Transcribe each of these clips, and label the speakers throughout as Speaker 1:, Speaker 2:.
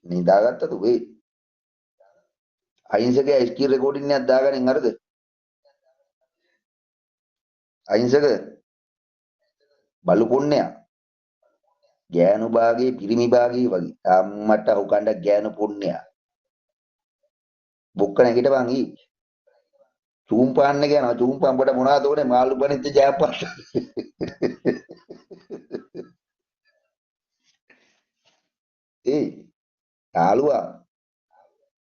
Speaker 1: නිදාගත්තද වේ අහිංසකයා screen recording එකක් දාගනින් හරිද අහිංසක බලු පොන්නයා ගෑනු භාගයේ පිරිමි භාගයේ වගේ අම්මට උකණ්ඩ ගෑනු පොන්නයා බොක්ක නැගිටපන් ඊ චූම් පාන්න කියනවා චූම් පම්බට මොනවද ඕනේ මාළු බනිච්ච ජයපත් ඒ යාළුවා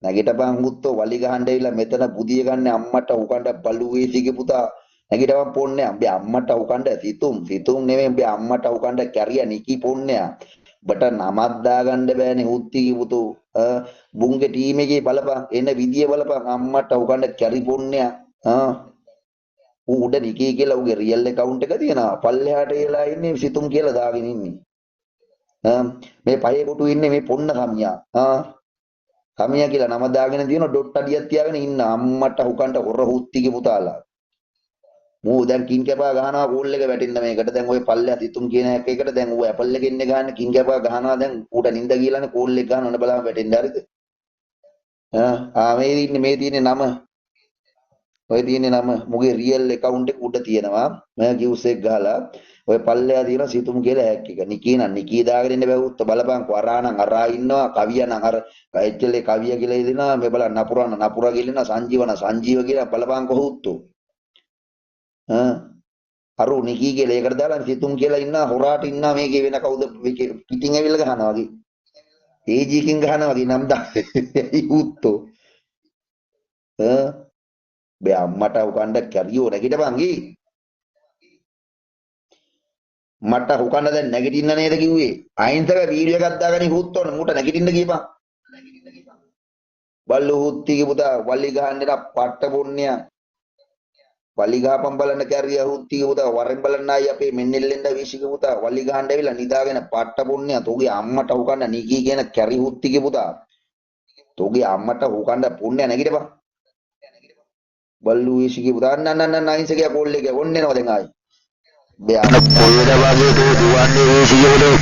Speaker 1: නැගිටපන් මුත්තෝ වලි ගහන්න ඇවිල්ලා මෙතන පුදිය ගන්න අම්මට උකණ්ඩ බලු වේසිගේ පුතා නැගිටපන් පොන්නයා උඹේ අම්මට උකණ්ඩ සිතුම් නෙමෙයි උඹේ අම්මට උකණ්ඩ කැරිය නිකි පොන්නයා බට නමක් දාගන්න බෑනේ හුත්තිගේ පුතෝ බුංගේ ටීම් එකේ බලපන් එන විදිය බලපන් අම්මට උකණ්ඩ කැරි පොන්නයා ඌ උඩ නිකී කියලා ඌගේ රියල් account එක තියෙනවා පල්ලෙහාට එලා ඉන්නේ සිතුම් කියලා දාගෙන ඉන්නේ මේ පහේ කොටු ඉන්නේ මේ පොන්න කමියා කමියා කියලා නම දාගෙන තියෙන ඩොට් අඩියක් තියාගෙන ඉන්න අම්මට උකන්ට හොර හුත්තිගේ පුතාලා මූ දැන් කින් කැපා ගහනවා කෝල් එක වැටෙන්න මේකට දැන් ওই පල්ලෙහා සිතුම් කියන හැක් එකට දැන් ඌ ඇපල් එකෙන් ඉන්නේ ගන්න කින් කැපා ගහනවා දැන් ඌට නිින්ද ගිහලානේ කෝල් එක ගන්න ඕන බලන්න වැටෙන්න හරිද මේ තියෙන්නේ නම ඔය තියෙන්නේ නම මුගේ රියල් account එක උඩ තියෙනවා මම කිව්ස් එක ගහලා ඔය පල්ලෙයා තියෙන සිතුම් කියලා හැක් එක නිකී දාගෙන ඉන්න බැවුත් බලපන් වරානම් අරා ඉන්නවා කවියා නම් අර කයිච්චලේ කවියා කියලා ඉදිනවා මේ බලන්න නපුරා කියලා සංජීව කියලා බලපන් කොහොත්තු අරු නිකී කියලා ඒකට දාලා සිතුම් කියලා ඉන්නා හොරාට ඉන්නා මේකේ වෙන කවුද පිටින් ඇවිල්ලා ගහනවා වගේ ඒජී කින් ගහනවා වගේ නම් දායි උත්තෝ බේ අම්මට උකණ්ඩ කැරියෝ නැගිටපන් ගී මට උකණ්ඩ දැන් නැගිටින්න නේද කිව්වේ අහිංසක වීඩියෝ එකක් දාගෙන හුත්තෝන මූට නැගිටින්න ගියපන් බල්ලු හුත්තිගේ පුතා වලි ගහන්නට පට්ට පොන්නයා වලි ගහපන් බලන්න කැරිය හුත්තිගේ පුතා වරෙන් බලන්න ආයි අපේ මෙන්නෙල්ලෙන්ද වීසිගේ පුතා වලි ගහන්න ඇවිල්ලා නිදාගෙන පට්ට පොන්නයා තෝගේ අම්මට උකණ්ඩ නිකී කියන කැරි හුත්තිගේ පුතා තෝගේ අම්මට උකණ්ඩ පොන්නයා නැගිටපන් බල්ලු වීසිගේ පුතා නන්න අහිංසකයා කෝල් එක ඔන්න එනවා දැන් ආයි බෑ අර කොල්ලද වගේ දුවන්නේ වීසිගේ පුතේ